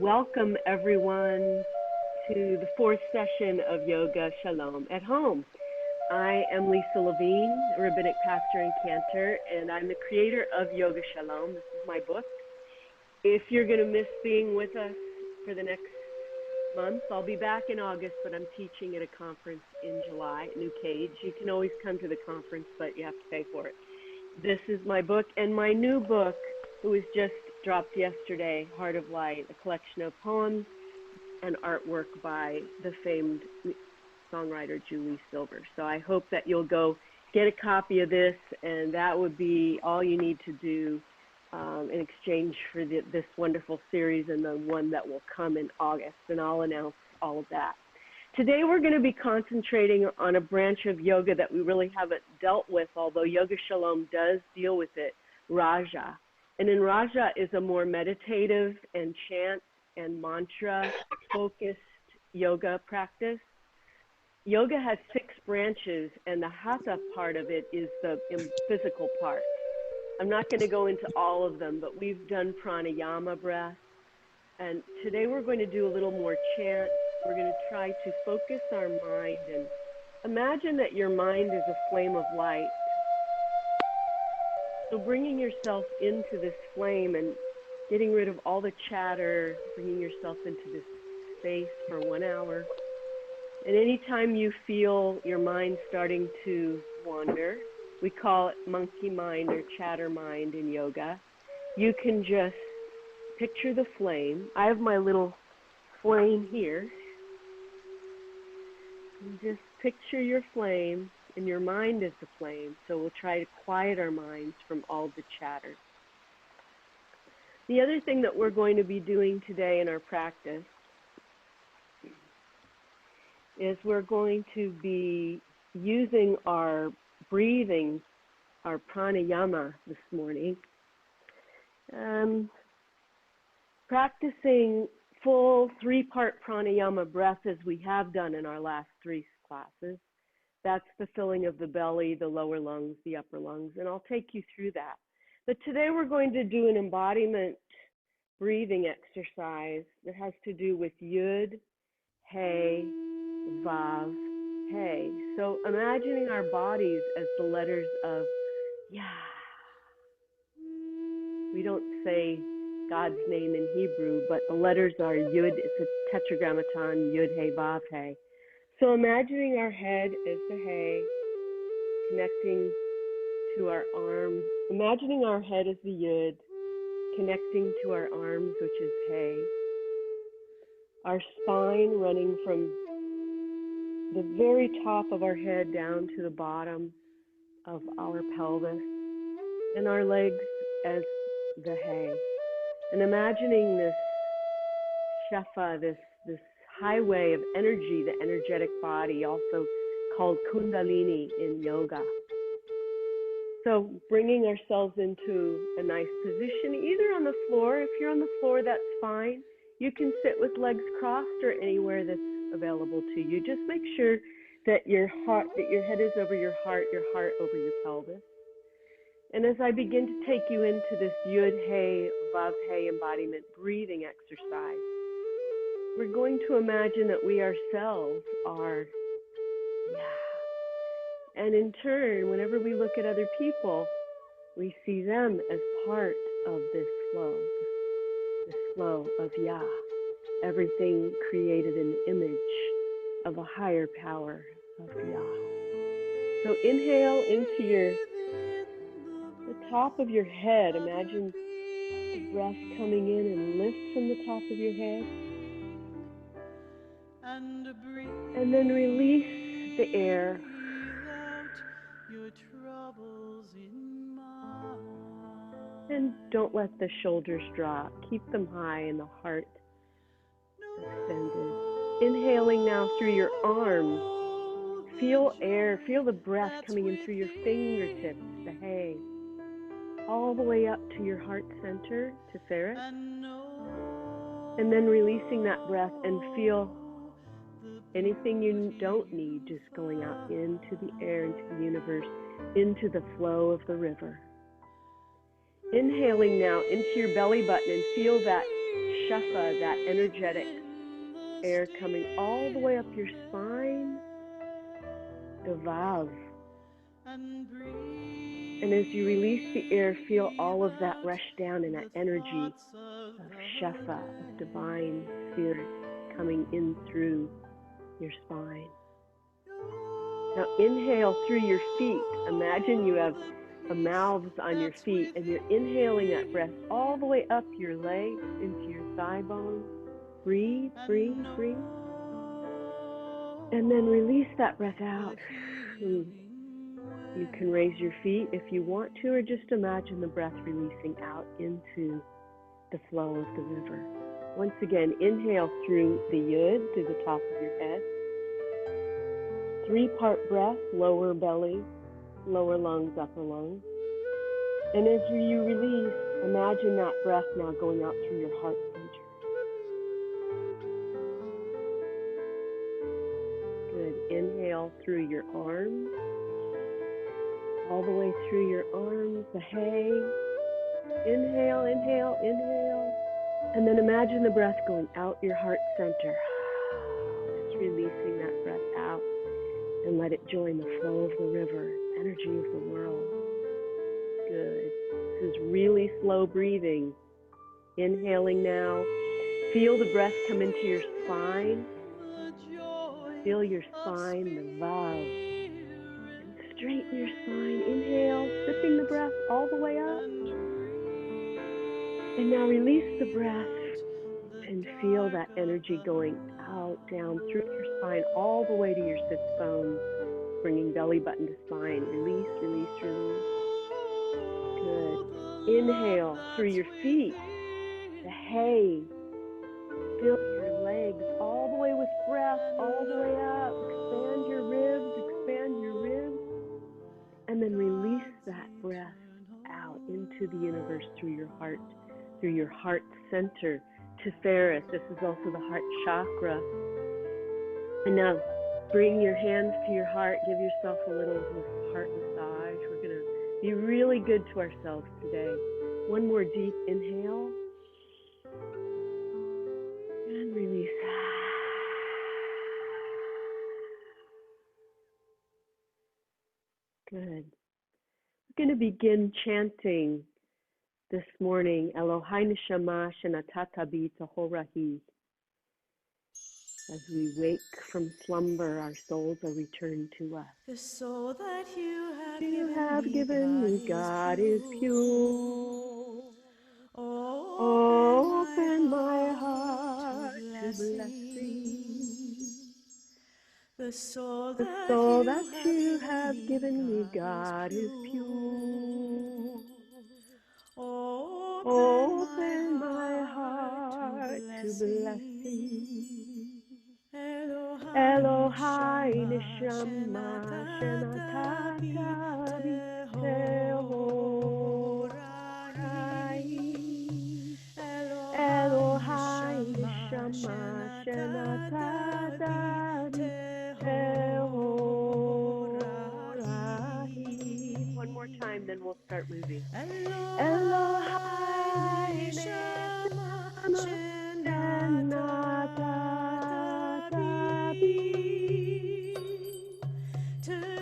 Welcome everyone to the fourth session of Yoga Shalom at Home. I am Lisa Levine, a rabbinic pastor and cantor, and I'm the creator of Yoga Shalom. This is my book. If you're going to miss being with us for the next month, I'll be back in August, but I'm teaching at a conference in July, New Cage. You can always come to the conference, but you have to pay for it. This is my book, and my new book, it was just dropped yesterday, Heart of Light, a collection of poems and artwork by the famed songwriter Julie Silver. So I hope that you'll go get a copy of this, and that would be all you need to do in exchange for this wonderful series and the one that will come in August, and I'll announce all of that. Today we're going to be concentrating on a branch of yoga that we really haven't dealt with, although Yoga Shalom does deal with it, Raja. And in Raja is a more meditative and chant and mantra-focused yoga practice. Yoga has 6 branches, and the hatha part of it is the physical part. I'm not going to go into all of them, but we've done pranayama breath. And today we're going to do a little more chant. We're going to try to focus our mind and imagine that your mind is a flame of light. So bringing yourself into this flame and getting rid of all the chatter, bringing yourself into this space for 1 hour. And anytime you feel your mind starting to wander, we call it monkey mind or chatter mind in yoga, you can just picture the flame. I have my little flame here. And just picture your flame, and your mind is the flame, so we'll try to quiet our minds from all the chatter. The other thing that we're going to be doing today in our practice is we're going to be using our breathing, our pranayama this morning, practicing full 3-part pranayama breath as we have done in our last 3 classes. That's the filling of the belly, the lower lungs, the upper lungs, and I'll take you through that. But today we're going to do an embodiment breathing exercise that has to do with Yud, Hey, Vav, Hey. So imagining our bodies as the letters of Yah. We don't say God's name in Hebrew, but the letters are Yud. It's a tetragrammaton, Yud, Hey, Vav, Hey. So imagining our head as the Hey, connecting to our arms. Imagining our head as the Yud, connecting to our arms, which is Hey. Our spine running from the very top of our head down to the bottom of our pelvis, and our legs as the Hey. And imagining this shefa, this highway of energy, the energetic body, also called kundalini in yoga. So bringing ourselves into a nice position, either on the floor. If you're on the floor, that's fine. You can sit with legs crossed or anywhere that's available to you. Just make sure that your head is over your heart over your pelvis. And as I begin to take you into this Yud, Hey, Vav, Hey embodiment breathing exercise, we're going to imagine that we ourselves are Yah. And in turn, whenever we look at other people, we see them as part of this flow of Yah. Everything created in the image of a higher power of Yah. So inhale into the top of your head. Imagine the breath coming in and lift from the top of your head. And then release the air. And don't let the shoulders drop. Keep them high and the heart extended. Inhaling now through your arms. Feel air, feel the breath coming in through your fingertips, the Hey, all the way up to your heart center, to Ferret. And then releasing that breath and feel anything you don't need just going out into the air, into the universe, into the flow of the river. Inhaling now into your belly button and feel that shefa, that energetic air coming all the way up your spine, the vav. And as you release the air, feel all of that rush down and that energy of shefa, of divine spirit coming in through your spine. Now inhale through your feet. Imagine you have mouths on your feet and you're inhaling that breath all the way up your legs into your thigh bones. Breathe, breathe, breathe. And then release that breath out. You can raise your feet if you want to, or just imagine the breath releasing out into the flow of the river. Once again, inhale through the yud, through the top of your head. 3-part breath, lower belly, lower lungs, upper lungs. And as you release, imagine that breath now going out through your heart center. Good. Inhale through your arms, all the way through your arms, the hay. Inhale, inhale, inhale. And then imagine the breath going out your heart center. Just releasing that breath out. And let it join the flow of the river, energy of the world. Good. This is really slow breathing. Inhaling now. Feel the breath come into your spine. Feel your spine, the vav. And straighten your spine. Inhale, sipping the breath all the way up. And now release the breath and feel that energy going out, down through your spine, all the way to your sits bones, bringing belly button to spine. Release, release, release. Good. Inhale through your feet, the hay. Fill your legs all the way with breath, all the way up. Expand your ribs, expand your ribs. And then release that breath out into the universe through your heart center. Teferis, this is also the heart chakra. And now bring your hands to your heart. Give yourself a little heart massage. We're going to be really good to ourselves today. One more deep inhale. And release. Good. We're going to begin chanting this morning, Elohai Neshama Shenatata Bi Tahorahi. As we wake from slumber, our souls are returned to us. The soul that you have given me, God, is pure. Open my heart to blessing. The soul that you have given me, God, is pure. Open my heart to blessing. Elohai Neshama Shenatata Bi Tehorahi. Elohai Neshama Shenatata Bi Tehorahi. One more time, then we'll start moving. Elohai Neshama Shenatata Bi Tehorahi.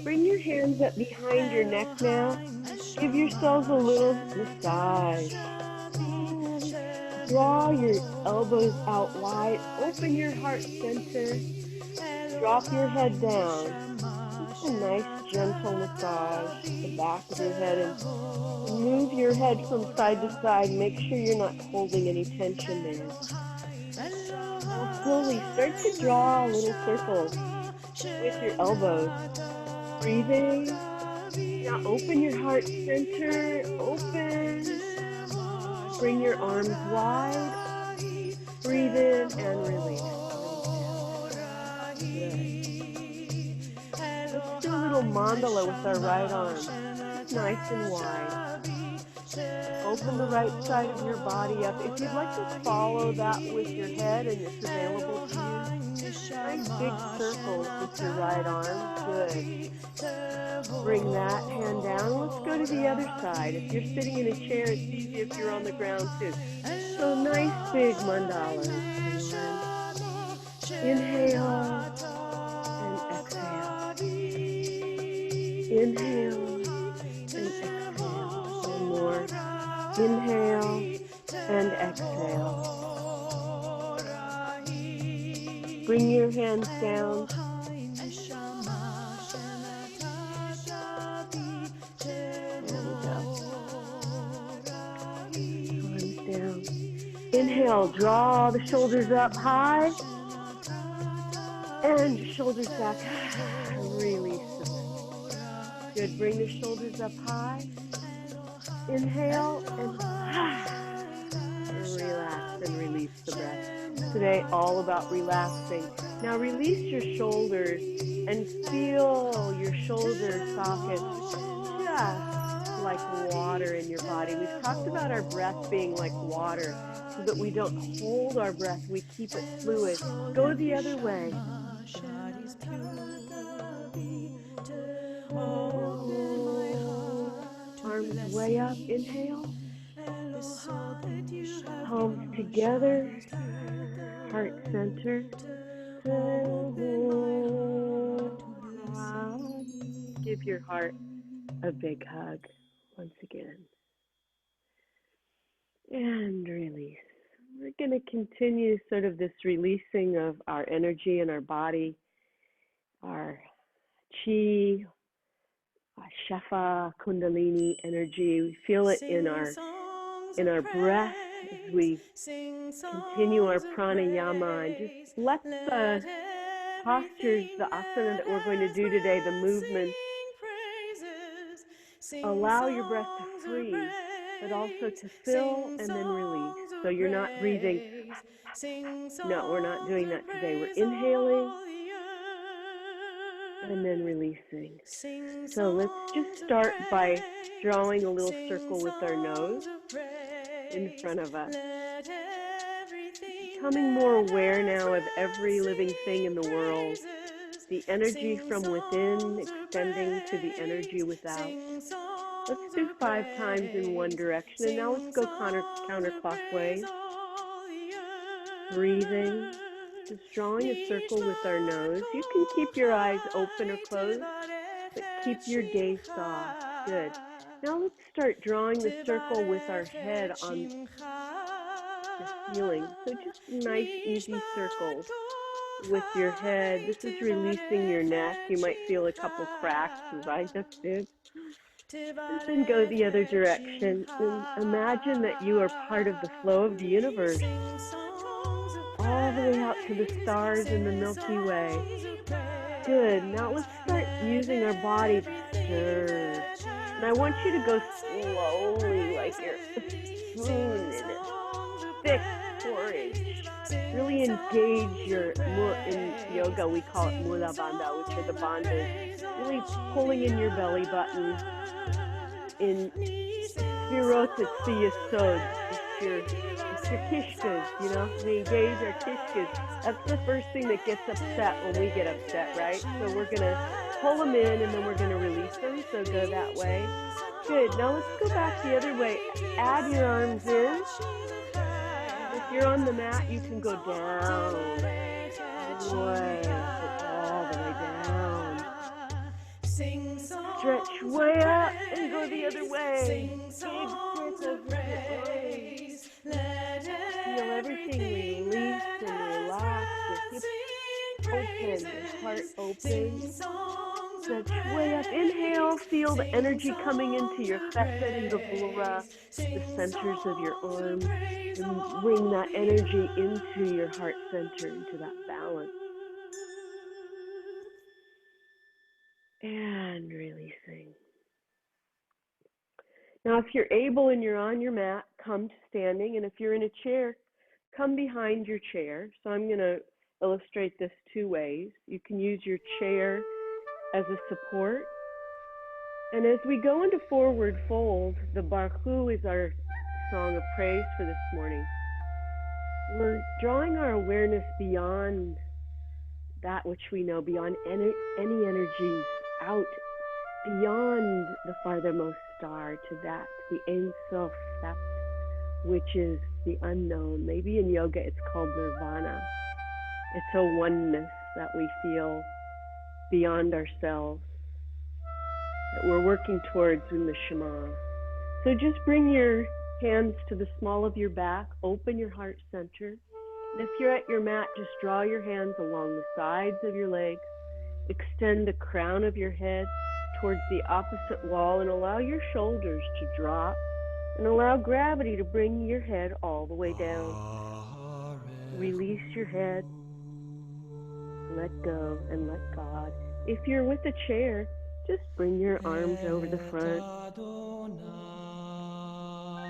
Bring your hands up behind your neck now. Give yourselves a little massage. Draw your elbows out wide. Open your heart center. Drop your head down. Just a nice gentle massage the back of your head, and move your head from side to side. Make sure you're not holding any tension there. Now slowly start to draw little circles with your elbows. Breathing. Now open your heart center. Open. Bring your arms wide. Breathe in and release. Let's do a little mandala with our right arm. Nice and wide. Open the right side of your body up. If you'd like to follow that with your head and it's available to you, Nice big circles with your right arm. Good. Bring that hand down. Let's go to the other side. If you're sitting in a chair, it's easy if you're on the ground too. So nice big mandalas. Inhale and exhale. Inhale and exhale. One more. Inhale and exhale. Bring your hands down. There we go. Arms down. Inhale, draw the shoulders up high. And shoulders back. Release them. Good. Bring the shoulders up high. Inhale and relax and release the breath. Today, all about relaxing. Now release your shoulders and feel your shoulder sockets just like water in your body. We've talked about our breath being like water so that we don't hold our breath, we keep it fluid. Go the other way. Arms way up, inhale. Palms together, heart center. Give your heart a big hug once again. And release. We're going to continue sort of this releasing of our energy in our body, our chi, Shafa, Kundalini energy. We feel it in our breath as we continue our pranayama, and just let the postures, the asana that we're going to do today, the movements, allow your breath to free, but also to fill and then release. So you're not breathing. No, we're not doing that today. We're inhaling and then releasing. So let's just start by drawing a little circle with our nose in front of us. Becoming more aware now of every living thing in the world. The energy from within extending to the energy without. Let's do 5 times in one direction, and now let's go counterclockwise. Breathing, just drawing a circle with our nose. You can keep your eyes open or closed, but keep your gaze soft. Good. Now let's start drawing the circle with our head on the ceiling. So just nice, easy circles with your head. This is releasing your neck. You might feel a couple cracks, as I just did. And then go the other direction. And imagine that you are part of the flow of the universe, all the way out to the stars in the Milky Way. Good. Now let's start using our body to stir. And I want you to go slowly, like you're a spoon in a thick porridge. Really engage in yoga, we call it mula bandha, which are the bandhas. Really pulling in your belly button. In Spirot, it's the yesod. It's your kishkas, you know? We engage our kishkas. That's the first thing that gets upset when we get upset, right? So we're going to pull them in and then we're going to release them. So go that way. Good. Now let's go back the other way. Add your arms in. If you're on the mat, you can go down. Way, all the way down. Stretch way up and go the other way. Big sense of release. Feel everything release and relax. Your hips open, your heart open. Stretch way up. Inhale, feel the energy coming into your chesed and gevura, the centers of your arms, and bring that energy into your heart center, into that balance. And releasing. Now, if you're able and you're on your mat, come to standing. And if you're in a chair, come behind your chair. So I'm going to illustrate this 2 ways. You can use your chair as a support. And as we go into forward fold, the Baruch Hu is our song of praise for this morning. We're drawing our awareness beyond that which we know, beyond any energies, out beyond the farthermost star to that, the Ein Sof, that which is the unknown. Maybe in yoga it's called nirvana. It's a oneness that we feel beyond ourselves, that we're working towards in the Shema. So just bring your hands to the small of your back, open your heart center. And if you're at your mat, just draw your hands along the sides of your legs, extend the crown of your head towards the opposite wall, and allow your shoulders to drop, and allow gravity to bring your head all the way down. Release your head, let go, and let God. If you're with a chair, just bring your arms over the front.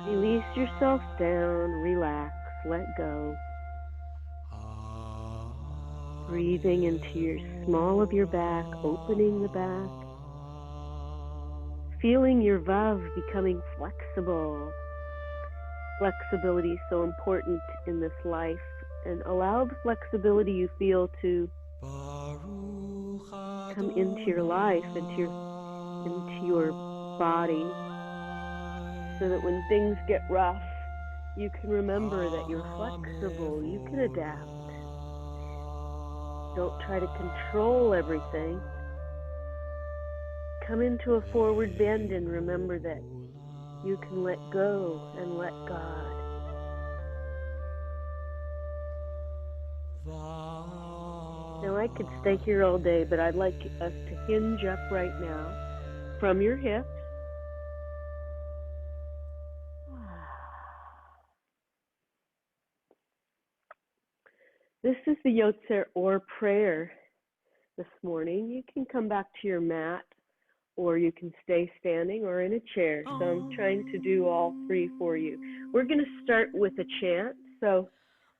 Release yourself down, relax, let go. Breathing into your small of your back, opening the back. Feeling your Vav becoming flexible. Flexibility is so important in this life. And allow the flexibility you feel to come into your life, into your body, so that when things get rough, you can remember that you're flexible, you can adapt. Don't try to control everything. Come into a forward bend and remember that you can let go and let God. Now I could stay here all day, but I'd like us to hinge up right now from your hips. This is the Yotzer or prayer this morning. You can come back to your mat, or you can stay standing or in a chair. So I'm trying to do all three for you. We're going to start with a chant. So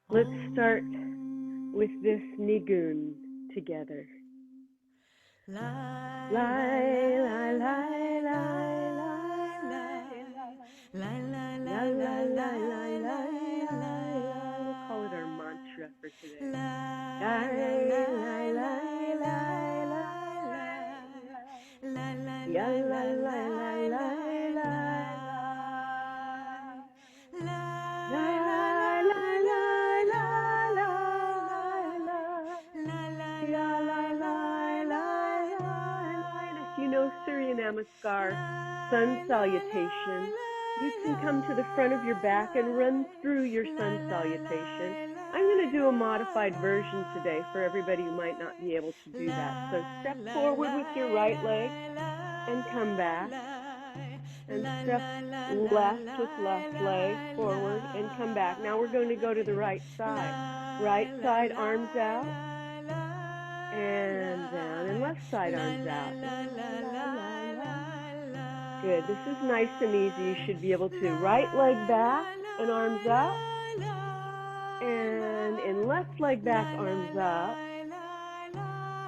let's start with this nigun together. Lai, lai, lai, lai, lai, lai, lai, lai, lai. We'll call it our mantra for today. Lai, lai, lai, lai, lai, lai, lai, Surya Namaskar, sun salutation. You can come to the front of your back and run through your sun salutation. I'm going to do a modified version today for everybody who might not be able to do that. So step forward with your right leg and come back. And step left with left leg forward and come back. Now we're going to go to the right side. Right side, arms out. And down, and left side, arms out. Good. This is nice and easy. You should be able to right leg back and arms up. And in left leg back, arms up.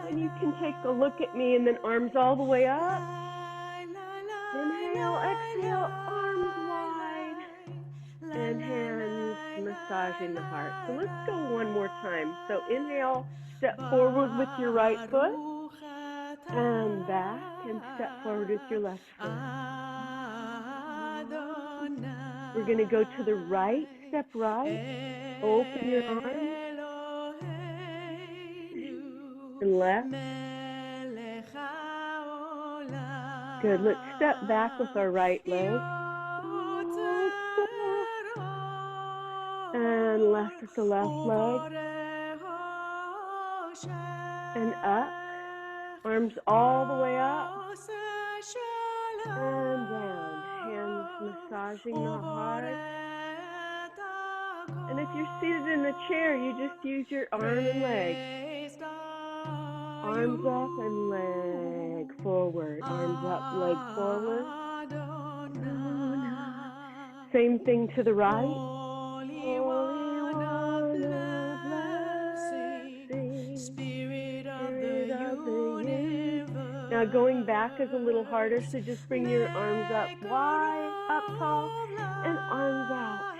And you can take a look at me and then arms all the way up. Inhale, exhale, arms wide. And hands massaging the heart. So let's go one more time. So inhale, step forward with your right foot. And back, and step forward with your left foot. We're going to go to the right, step right. Open your arms. And left. Good. Let's step back with our right leg. And left with the left leg. And up. Arms all the way up. And down. Hands massaging the heart. And if you're seated in a chair, you just use your arm and leg. Arms up and leg forward. Arms up, leg forward. Same thing to the right. Holy One of blessing, Spirit of the universe. Now going back is a little harder, so just bring your arms up wide, up tall, and arms out.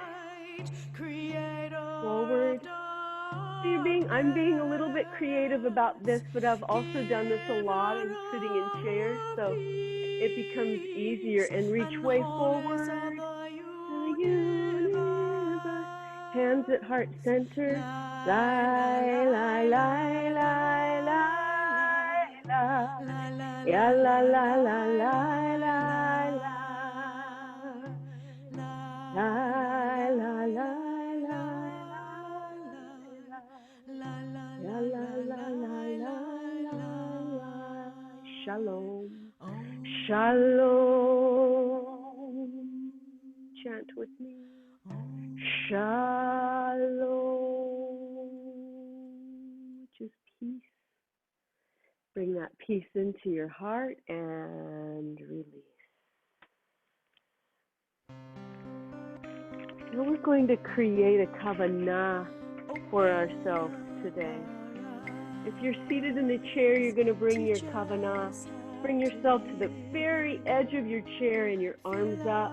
Forward I'm being a little bit creative about this, but I've also done this a lot and sitting in chairs, so it becomes easier. And reach way forward to the universe. Hands at heart center. Lie, lie, lie, lie, lie, lie. Ya la la la la la la. La la la la la la la la la la. Shalom. Shalom. Chant with me. Shalom. Just peace. Bring that peace into your heart and release. Now we're going to create a kavanah for ourselves today. If you're seated in the chair, you're going to bring your kavanah. Bring yourself to the very edge of your chair and your arms up.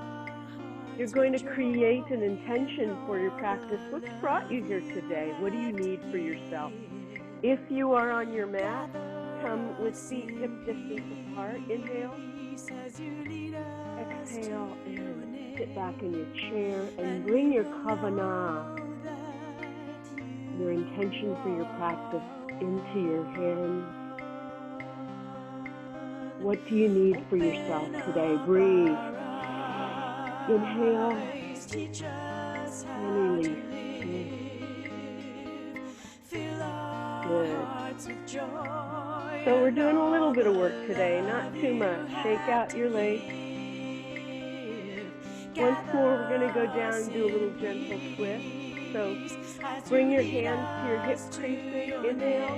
You're going to create an intention for your practice. What's brought you here today? What do you need for yourself? If you are on your mat, come with feet hip distance apart. Inhale. Exhale and sit back in your chair and bring your kavanah, your intention for your practice, into your hands. What do you need for yourself today? Breathe. Inhale and release. Good. So we're doing a little bit of work today, not too much. Shake out your legs. Once more, we're going to go down and do a little gentle twist. So bring your hands to your hip creases. Inhale.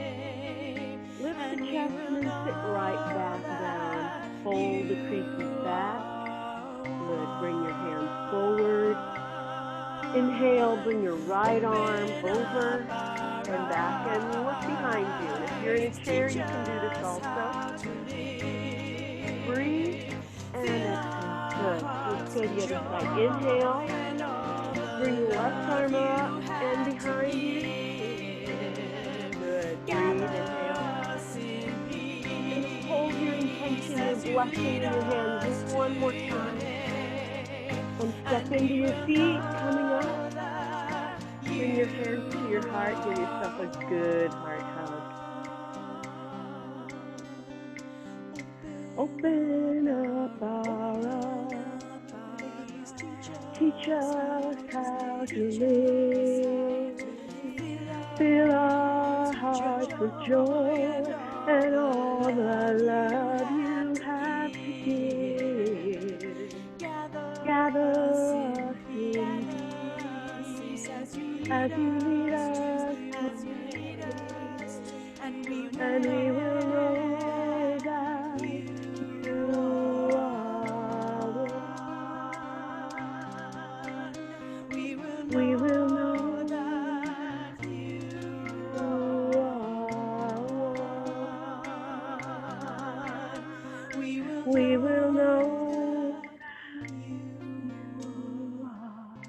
Lift the chest and then sit right back down. Fold the creases back. Good. Bring your hands forward. Inhale. Bring your right arm over and back and look behind you. And if you're in a chair, you can do this also. Breathe and exhale. Good. Let's go to the other side. Inhale. Bring your left arm up and behind you. Good. Breathe. Inhale. And hold your intention, your blessing in your hands just one more time. And step into your feet, coming up. Bring your hands to your heart. Give yourself a good heart hug. Open up our eyes. Teach us how to live. Fill our hearts with joy and all the love you have to give. Gather us in peace as you lead us, and we will know that you are one. We will know that you are one. We will know that you are one.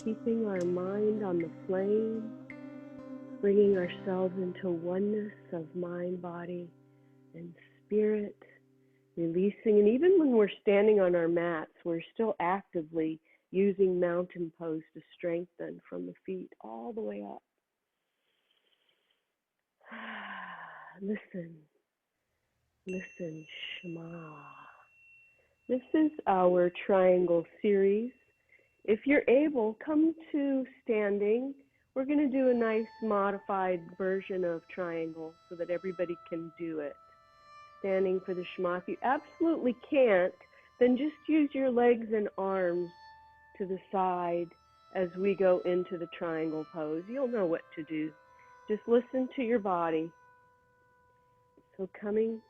Keeping our mind on the flame, bringing ourselves into oneness of mind, body, and spirit, releasing. And even when we're standing on our mats, we're still actively using mountain pose to strengthen from the feet all the way up. Listen, Shema. This is our triangle series. If you're able, come to standing. We're going to do a nice modified version of triangle so that everybody can do it. Standing for the Shema. If you absolutely can't, then just use your legs and arms to the side as we go into the triangle pose. You'll know what to do. Just listen to your body. So coming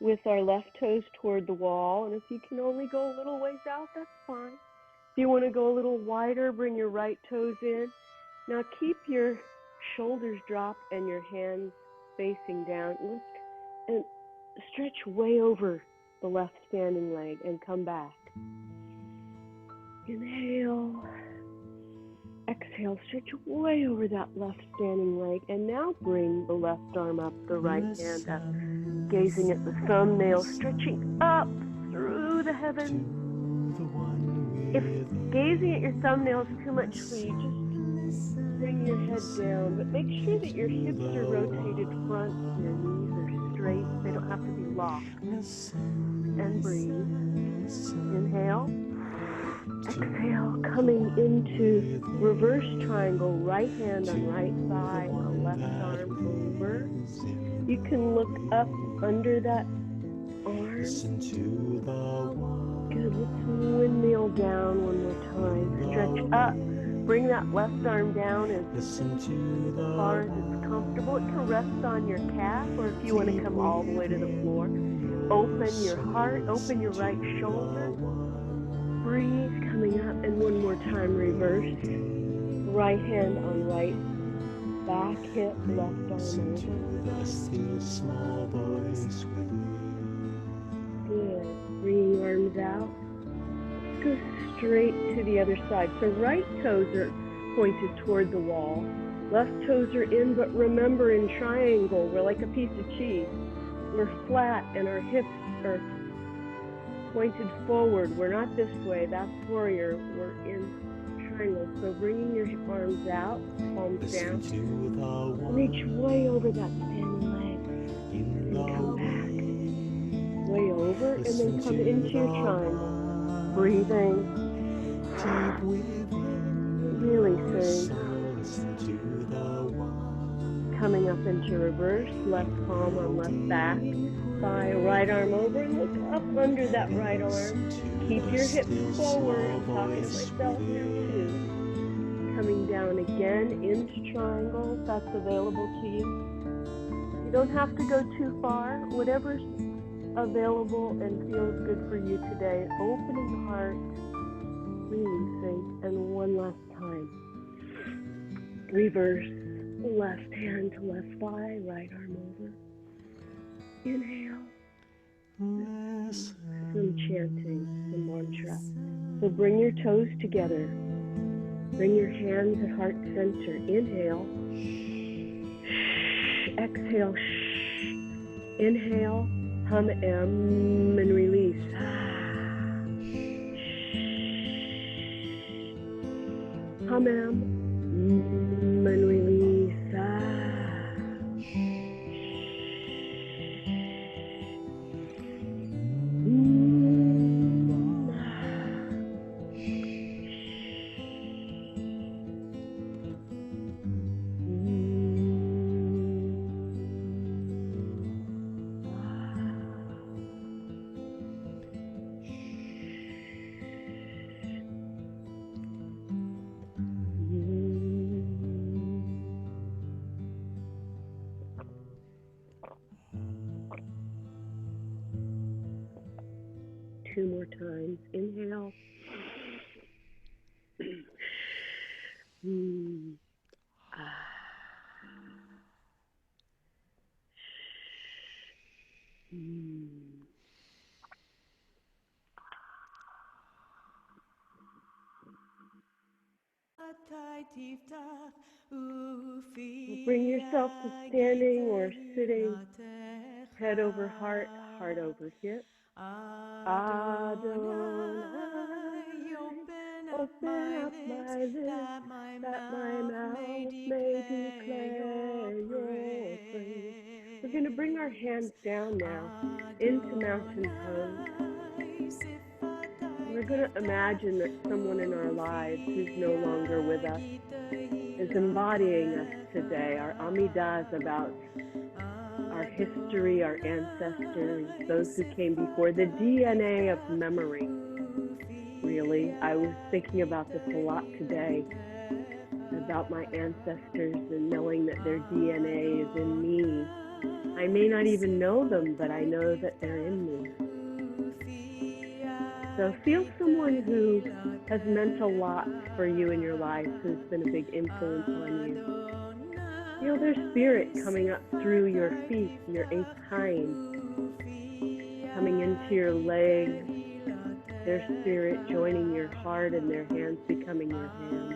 with our left toes toward the wall, and if you can only go a little ways out, that's fine. If you want to go a little wider, bring your right toes in. Now keep your shoulders dropped and your hands facing down. Lift and stretch way over the left standing leg and come back. Inhale. Exhale, stretch way over that left standing leg. And now bring the left arm up, the right hand up. Gazing at the thumbnail, stretching up through the heavens. If gazing at your thumbnail is too much for you, just bring your head down. But make sure that your hips are rotated front, your knees are straight. They don't have to be locked. And breathe. Inhale. Exhale, coming into reverse triangle, right hand on right thigh, left arm over. You can look up under that arm. Good, let's windmill down one more time. Stretch up, bring that left arm down as far as it's comfortable. It can rest on your calf, or if you want to come all the way to the floor. Open your heart, open your right shoulder. Breathe, coming up, and one more time, reverse. Right hand on right back hip, left arm over. Good. Bringing arms out. Go straight to the other side. So right toes are pointed toward the wall. Left toes are in, but remember in triangle, we're like a piece of cheese. We're flat and our hips are pointed forward. We're not this way. That's warrior. We're in triangle. So bringing your arms out, palms down. Reach way over that standing leg. And come back. Way over. And then come into your triangle. Breathing. Releasing. Coming up into reverse. Left palm on left back. Thigh, right arm over, and look up under that right arm. Keep your hips forward. I'm talking to myself now too. Coming down again into triangle, if that's available to you. You don't have to go too far. Whatever's available and feels good for you today. Opening the heart, releasing, and one last time. Reverse, left hand to left thigh, right arm over. Inhale. Some chanting, some mantra. So bring your toes together. Bring your hands at heart center. Inhale. Exhale. Inhale. Hum and release. Hum and release. Two more times. Inhale. Bring yourself to standing or sitting, head over heart, heart over hip. Adonai, open up my lips, that my mouth may declare your praise. We're going to bring our hands down now into mountain pose. We're going to imagine that someone in our lives who's no longer with us is embodying us today. Our Amidah is about our history, our ancestors, those who came before, the DNA of memory, really. I was thinking about this a lot today, about my ancestors and knowing that their DNA is in me. I may not even know them, but I know that they're in me. So feel someone who has meant a lot for you in your life, who's been a big influence on you. Feel their spirit coming up through your feet, your eighth hind, coming into your legs, their spirit joining your heart and their hands becoming your hands.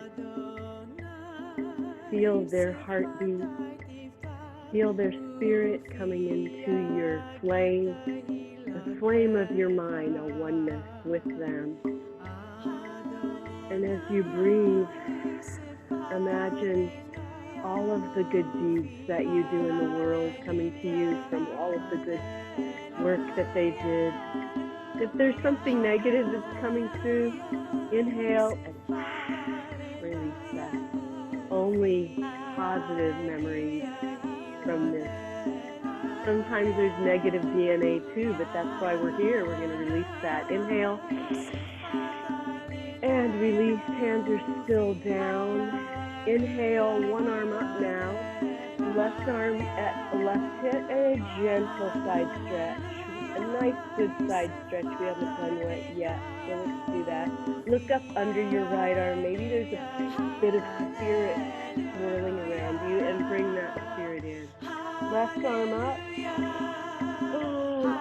Feel their heartbeat. Feel their spirit coming into your flame, the flame of your mind, a oneness with them. And as you breathe, imagine all of the good deeds that you do in the world coming to you from all of the good work that they did. If there's something negative that's coming through, inhale and release that. Only positive memories from this. Sometimes there's negative DNA too, but that's why we're here. We're going to release that. Inhale and release. Hands are still down. Inhale, one arm up now. Left arm at the left hip and a gentle side stretch. A nice good side stretch. We haven't done it yet, so let's do that. Look up under your right arm. Maybe there's a bit of spirit swirling around you, and bring that spirit in. Left arm up.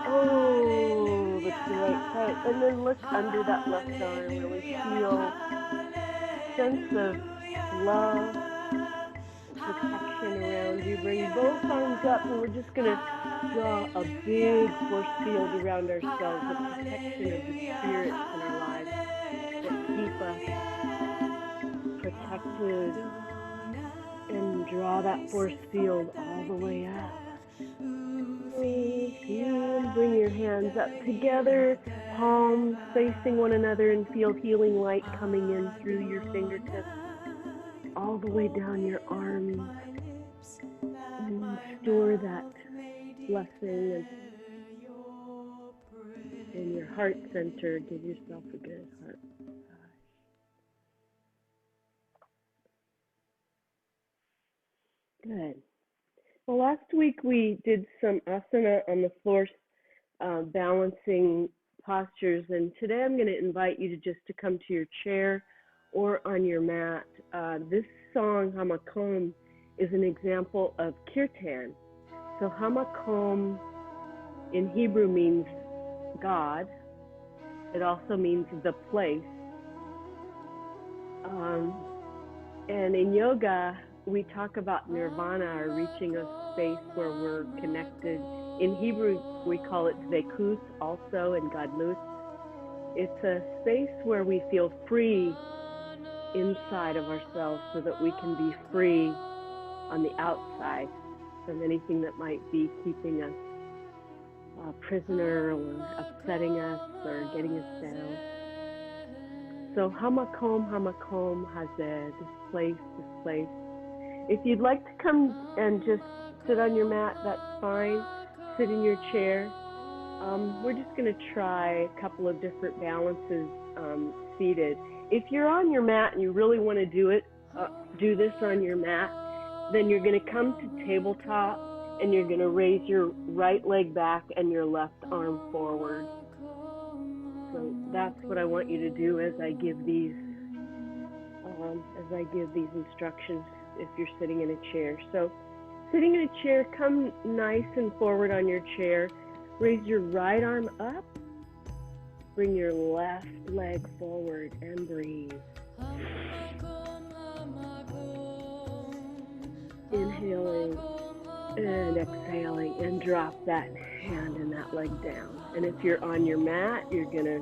Oh, that's right tight. And then look under that left arm. Really feel a sense of love, protection around you. Bring both arms up, and we're just going to draw a big force field around ourselves, the protection of the spirits in our lives that keep us protected, and draw that force field all the way up. And bring your hands up together, palms facing one another, and feel healing light coming in through your fingertips all the way down your arms. And store that blessing in your heart center. Give yourself a good heart massage. Good. Well, last week we did some asana on the floor, balancing postures, and today I'm going to invite you to come to your chair or on your mat. This song, Hamakom, is an example of kirtan. So Hamakom in Hebrew means God. It also means the place. And in yoga, we talk about nirvana, or reaching a space where we're connected. In Hebrew, we call it dvekus, also in gadlut. It's a space where we feel free inside of ourselves so that we can be free on the outside from anything that might be keeping us a prisoner or upsetting us or getting us down. So Hamakom, Hamakom Hazeh, this place. If you'd like to come and just sit on your mat, that's fine. Sit in your chair. We're just going to try a couple of different balances seated. If you're on your mat and you really want to do this on your mat, then you're going to come to tabletop and you're going to raise your right leg back and your left arm forward. So that's what I want you to do as I give these instructions if you're sitting in a chair. So sitting in a chair, come nice and forward on your chair. Raise your right arm up. Bring your left leg forward and breathe. Inhaling and exhaling, and drop that hand and that leg down. And if you're on your mat, you're going to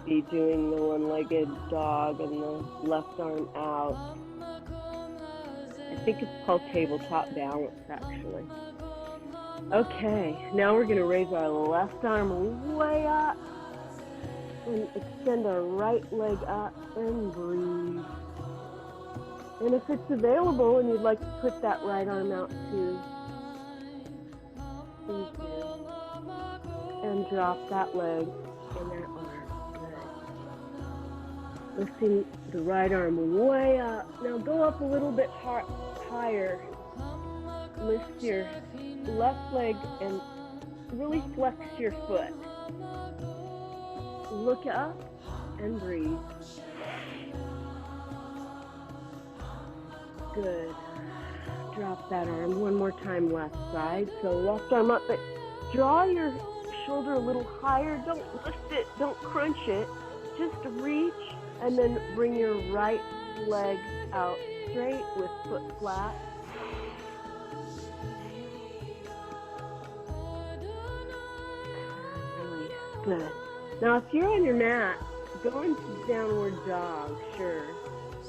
be doing the one-legged dog and the left arm out. I think it's called tabletop balance, actually. Okay, now we're going to raise our left arm way up and extend our right leg up and breathe. And if it's available and you'd like to put that right arm out too, please do. And drop that leg and that arm. Good. Lifting the right arm way up. Now go up a little bit higher. Lift your left leg and really flex your foot. Look up and breathe. Good. Drop that arm one more time, left side. So left arm up, but draw your shoulder a little higher. Don't lift it, don't crunch it. Just reach and then bring your right leg out straight with foot flat. Release. Good. Now, if you're on your mat, go into downward dog, sure.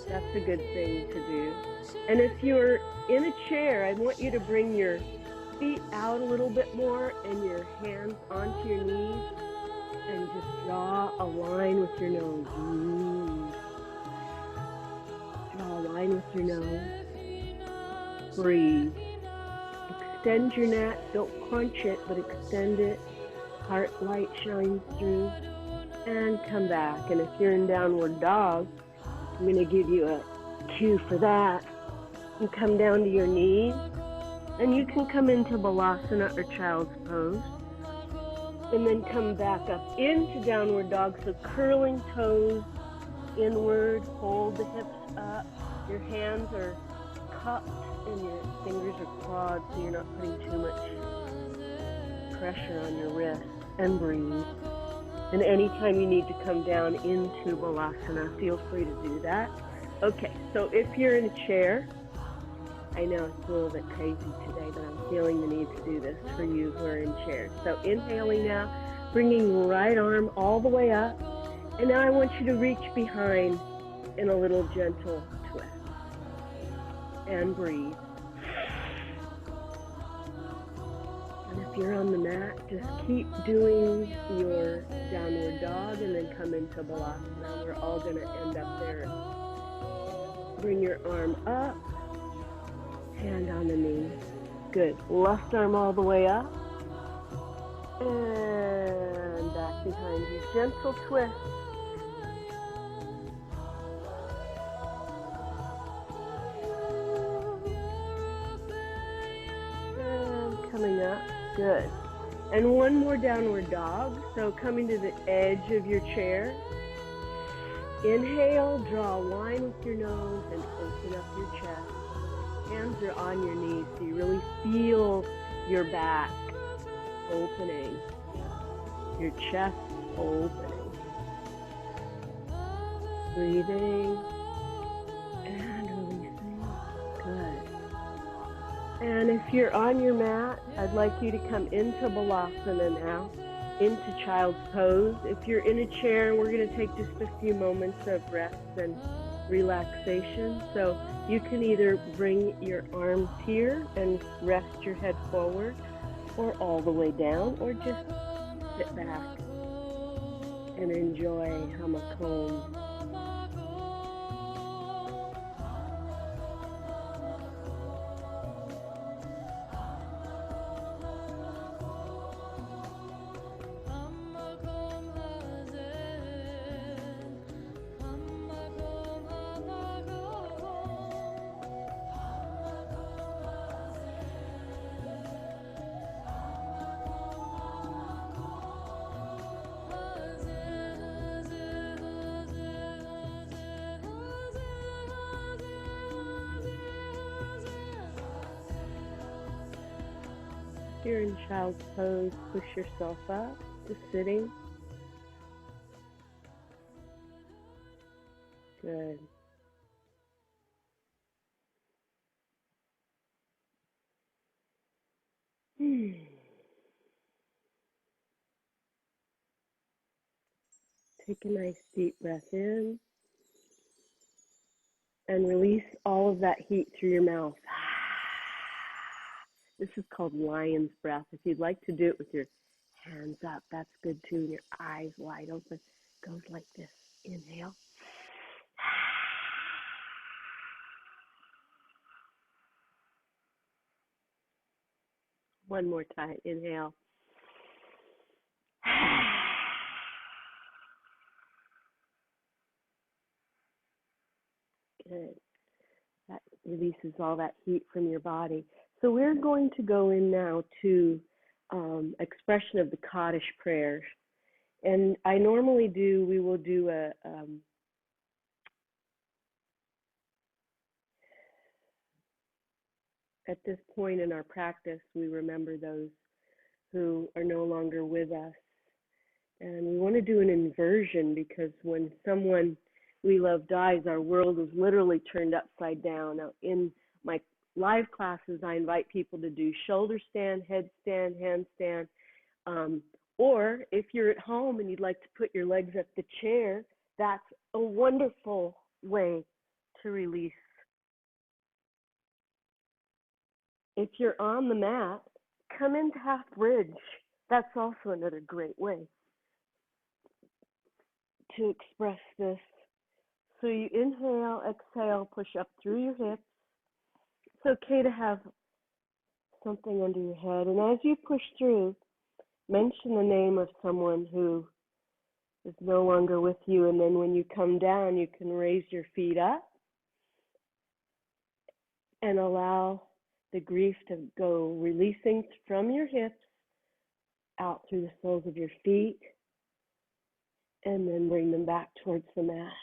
That's a good thing to do. And if you're in a chair, I want you to bring your feet out a little bit more and your hands onto your knees and just draw a line with your nose. Draw a line with your nose. Breathe. Extend your neck. Don't crunch it, but extend it. Heart light shines through. And come back. And if you're in downward dog, I'm going to give you a cue for that. You come down to your knees. And you can come into Balasana or Child's Pose. And then come back up into downward dog. So curling toes inward. Hold the hips up. Your hands are cupped and your fingers are clawed so you're not putting too much pressure on your wrist. And breathe. And anytime you need to come down into Balasana, feel free to do that. Okay, so if you're in a chair, I know it's a little bit crazy today, but I'm feeling the need to do this for you who are in chairs. So inhaling now, bringing right arm all the way up. And now I want you to reach behind in a little gentle twist. And breathe. And if you're on the mat, just keep doing your downward dog and then come into Balasana. We're all going to end up there. Bring your arm up, hand on the knee. Good. Left arm all the way up. And back behind you. Gentle twist. And coming up. Good. And one more downward dog. So coming to the edge of your chair. Inhale, draw a line with your nose and open up your chest. Hands are on your knees so you really feel your back opening, your chest opening. Breathing and releasing. Good. And if you're on your mat, I'd like you to come into Balasana now, into Child's Pose. If you're in a chair, we're going to take just a few moments of rest and relaxation. So you can either bring your arms here and rest your head forward, or all the way down, or just sit back and enjoy Hamakom. If you're in Child's Pose, push yourself up to sitting. Good. Take a nice deep breath in and release all of that heat through your mouth. This is called lion's breath. If you'd like to do it with your hands up, that's good too, and your eyes wide open. Goes like this. Inhale. One more time. Inhale. Good. That releases all that heat from your body. So we're going to go in now to expression of the Kaddish prayers. And I normally do, we will do at this point in our practice, we remember those who are no longer with us. And we want to do an inversion because when someone we love dies, our world is literally turned upside down. Now, in my live classes, I invite people to do shoulder stand, headstand, handstand. Or if you're at home and you'd like to put your legs at the chair, that's a wonderful way to release. If you're on the mat, come into half bridge. That's also another great way to express this. So you inhale, exhale, push up through your hips. It's okay to have something under your head. And as you push through, mention the name of someone who is no longer with you. And then when you come down, you can raise your feet up and allow the grief to go releasing from your hips out through the soles of your feet, and then bring them back towards the mat.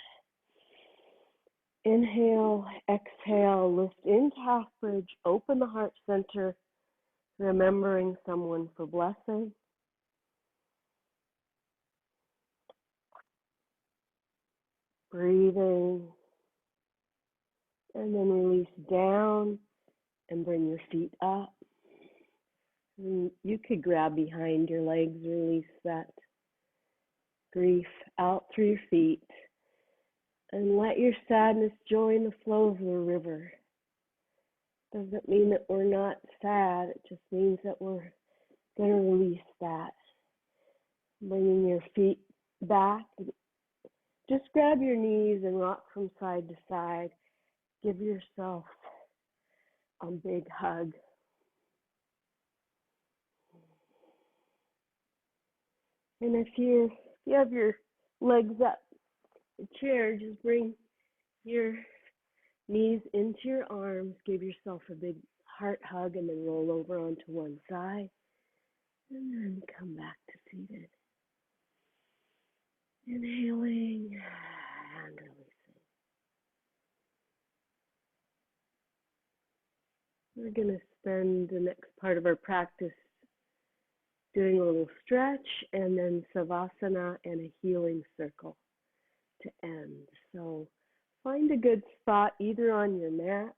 Inhale, exhale, lift into half bridge, open the heart center, remembering someone for blessing. Breathing, and then release down and bring your feet up. And you could grab behind your legs, release that grief out through your feet, and let your sadness join the flow of the river. Doesn't mean that we're not sad, it just means that we're going to release that. Bringing your feet back, just grab your knees and rock from side to side. Give yourself a big hug. And if you have your legs up the chair, just bring your knees into your arms, give yourself a big heart hug, and then roll over onto one side, and then come back to seated. Inhaling and releasing. We're going to spend the next part of our practice doing a little stretch and then savassanah and a healing circle to end. So find a good spot either on your mat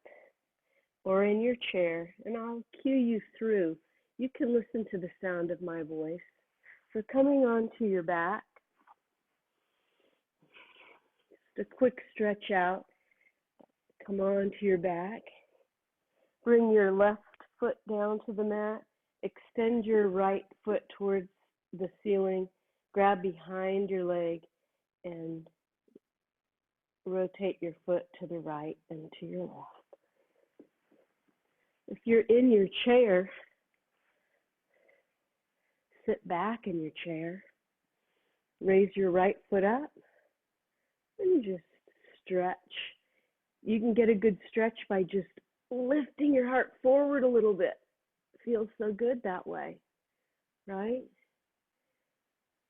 or in your chair, and I'll cue you through. You can listen to the sound of my voice. So coming onto your back, just a quick stretch out. Come onto your back. Bring your left foot down to the mat. Extend your right foot towards the ceiling. Grab behind your leg and rotate your foot to the right and to your left. If you're in your chair, sit back in your chair. Raise your right foot up and just stretch. You can get a good stretch by just lifting your heart forward a little bit. Feels so good that way, right?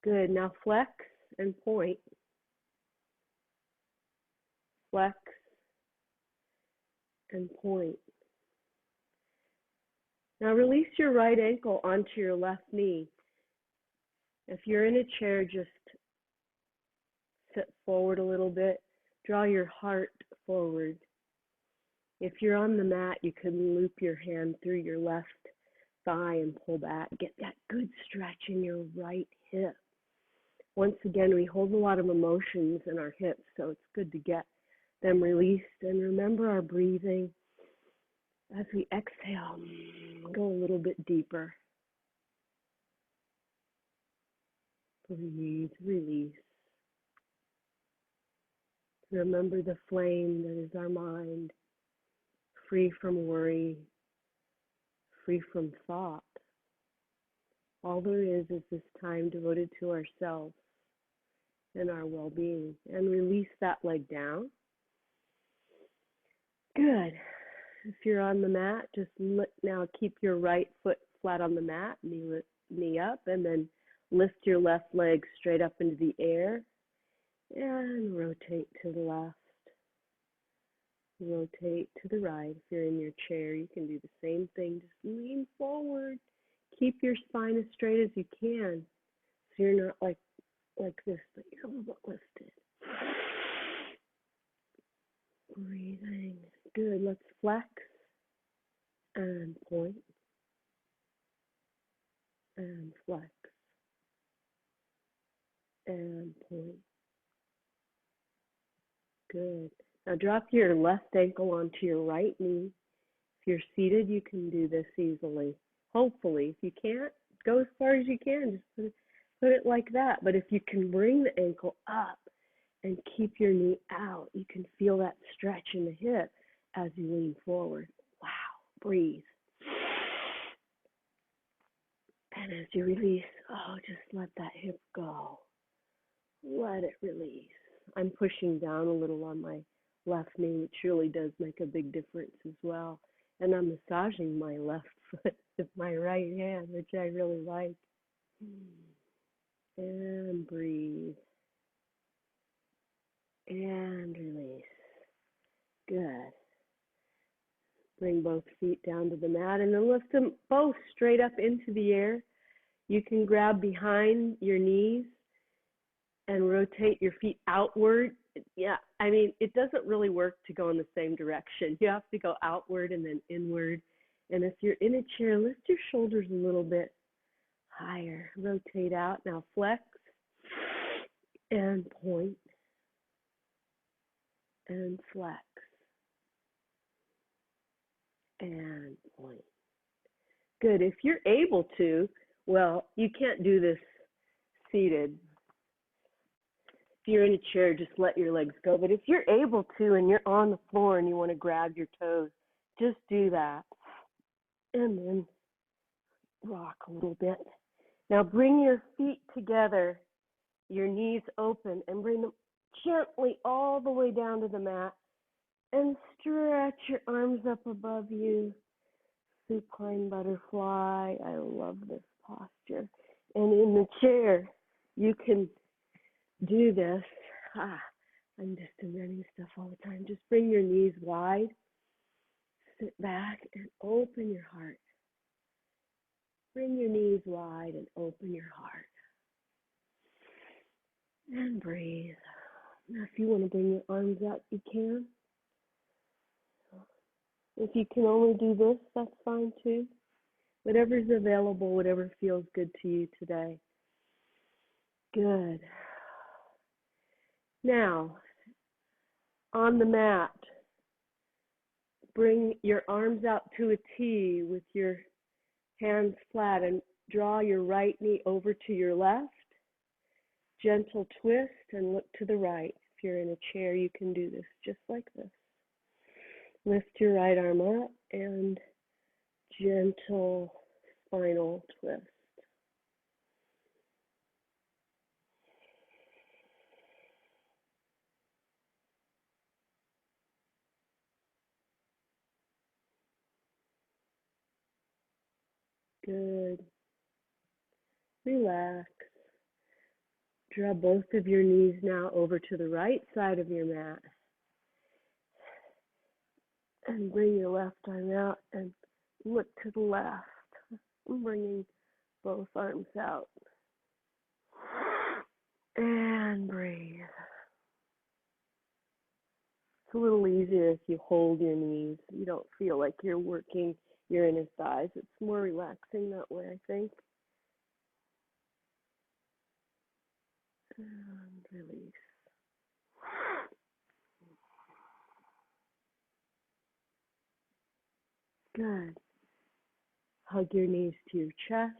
Good. Now flex and point. Flex and point. Now release your right ankle onto your left knee. If you're in a chair, just sit forward a little bit. Draw your heart forward. If you're on the mat, you can loop your hand through your left thigh and pull back. Get that good stretch in your right hip. Once again, we hold a lot of emotions in our hips, so it's good to get them released. And remember our breathing. As we exhale, go a little bit deeper. Breathe, release. Remember the flame that is our mind, free from worry, free from thought. All there is this time devoted to ourselves and our well-being. And release that leg down. Good. If you're on the mat, just now keep your right foot flat on the mat, knee up, and then lift your left leg straight up into the air and rotate to the left. Rotate to the right. If you're in your chair, you can do the same thing. Just lean forward. keep your spine as straight as you can, so you're not like this, but you're a little bit lifted. Breathing. Good. Let's flex and point and flex and point. Good. Now drop your left ankle onto your right knee. If you're seated, you can do this easily. Hopefully. If you can't, go as far as you can. Just put it like that. But if you can bring the ankle up and keep your knee out, you can feel that stretch in the hip as you lean forward. Wow. Breathe. And as you release, just let that hip go. Let it release. I'm pushing down a little on my left knee, which really does make a big difference as well. And I'm massaging my left foot with my right hand, which I really like. And breathe. And release. Good. Bring both feet down to the mat and then lift them both straight up into the air. You can grab behind your knees and rotate your feet outward. Yeah, I mean, it doesn't really work to go in the same direction. You have to go outward and then inward. And if you're in a chair, lift your shoulders a little bit higher. Rotate out. Now flex and point and flex and point. Good. If you're able to, well, you can't do this seated. If you're in a chair, just let your legs go. But if you're able to and you're on the floor and you want to grab your toes, just do that. And then rock a little bit. Now bring your feet together, your knees open, and bring them gently all the way down to the mat. And stretch your arms up above you. Supine butterfly. I love this posture. And in the chair, you can do this. I'm just inventing stuff all the time. Just bring your knees wide. Sit back and open your heart. Bring your knees wide and open your heart. And breathe. Now, if you want to bring your arms out, you can. If you can only do this, that's fine too. Whatever's available, whatever feels good to you today. Good. Now, on the mat, bring your arms out to a T with your hands flat and draw your right knee over to your left. Gentle twist and look to the right. If you're in a chair, you can do this just like this. Lift your right arm up and gentle spinal twist. Good. Relax. Draw both of your knees now over to the right side of your mat. And bring your left arm out and look to the left. I'm bringing both arms out. And breathe. It's a little easier if you hold your knees. You don't feel like you're working your inner thighs. It's more relaxing that way, I think. And release. Good. Hug your knees to your chest.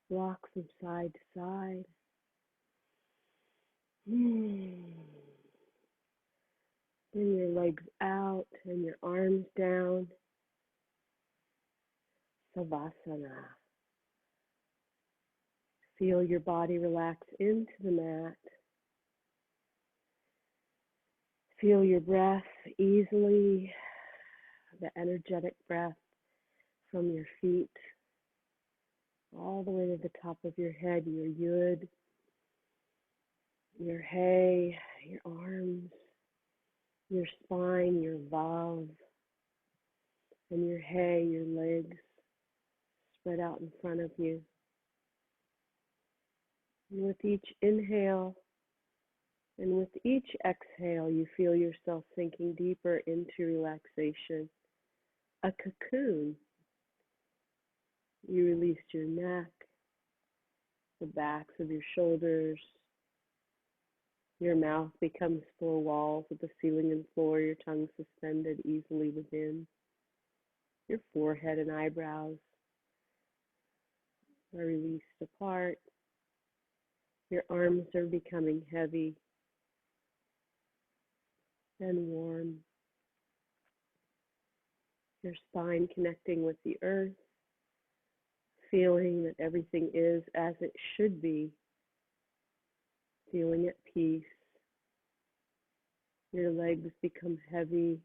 Rock from side to side. Bring your legs out and your arms down. Savassanah. Feel your body relax into the mat. Feel your breath easily, the energetic breath from your feet all the way to the top of your head, your yud, your hay, your arms, your spine, your vav, and your hay, your legs spread out in front of you. And with each inhale and with each exhale, you feel yourself sinking deeper into relaxation. A cocoon. You released your neck, the backs of your shoulders. Your mouth becomes four walls with the ceiling and floor, your tongue suspended easily within. Your forehead and eyebrows are released apart. Your arms are becoming heavy and warm. Your spine connecting with the earth, feeling that everything is as it should be, feeling at peace. Your legs become heavy,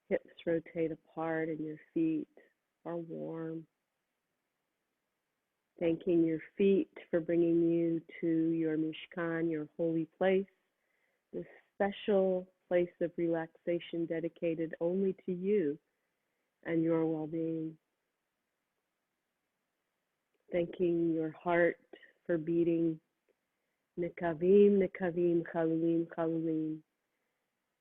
hips rotate apart, and your feet are warm. Thanking your feet for bringing you to your Mishkan, your holy place, this special place of relaxation dedicated only to you and your well-being. Thanking your heart for beating Nekavim, Nekavim, Chalulim, Chalulim.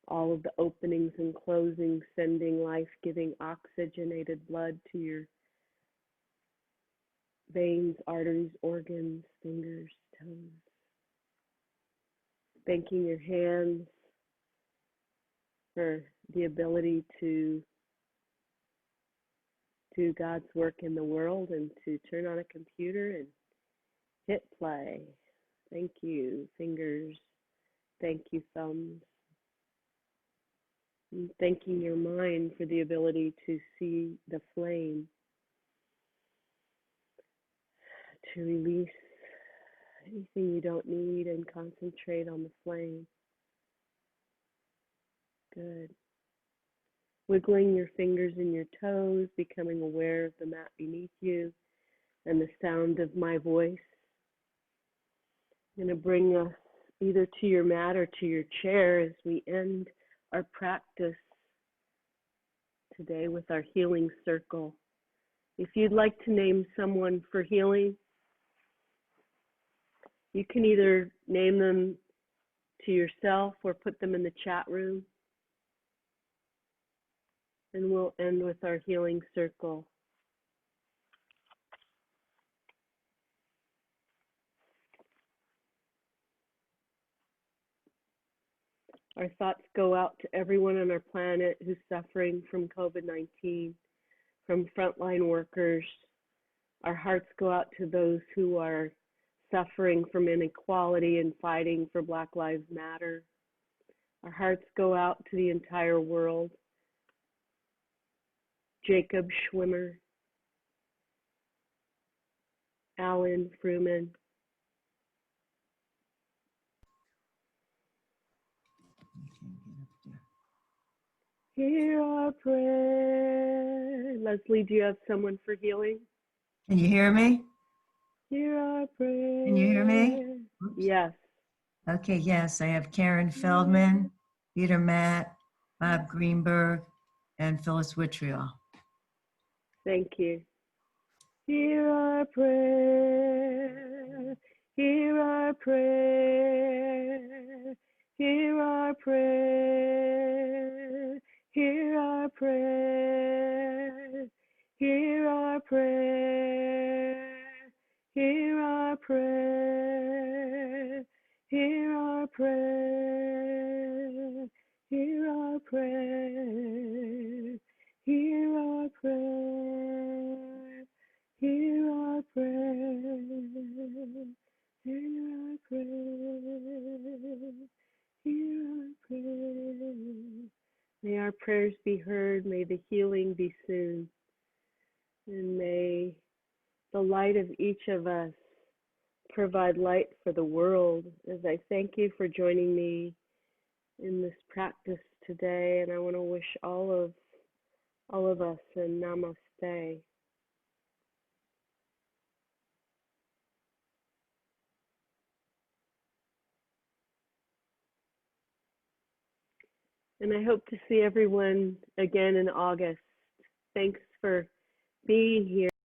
All of the openings and closings, sending life-giving oxygenated blood to your veins, arteries, organs, fingers, toes. Thanking your hands for the ability to do God's work in the world and to turn on a computer and hit play. Thank you, fingers. Thank you, thumbs. And thanking your mind for the ability to see the flame, to release anything you don't need and concentrate on the flame. Good. Wiggling your fingers and your toes, becoming aware of the mat beneath you and the sound of my voice. I'm going to bring us either to your mat or to your chair as we end our practice today with our healing circle. If you'd like to name someone for healing, you can either name them to yourself or put them in the chat room. And we'll end with our healing circle. Our thoughts go out to everyone on our planet who's suffering from COVID-19, from frontline workers. Our hearts go out to those who are suffering from inequality and fighting for Black Lives Matter. Our hearts go out to the entire world. Jacob Schwimmer, Alan Fruman, hear our prayer. Leslie, do you have someone for healing? Can you hear me? Hear our prayer. Can you hear me? Oops. Yes. Okay, yes. I have Karen Feldman, Peter Matt, Bob Greenberg, and Phyllis Whitriall. Thank you. Hear our prayer. Hear our prayer. Hear our prayer. Hear our prayer. Hear our prayer. Hear our prayer. Hear our prayer. Hear our prayer. Hear our prayer. Hear our prayer. Hear our prayer. Hear our prayer. May our prayers be heard. May the healing be soon. And may the light of each of us provide light for the world. As I thank you for joining me in this practice today, and I want to wish all of us a namaste. And I hope to see everyone again in August. Thanks for being here.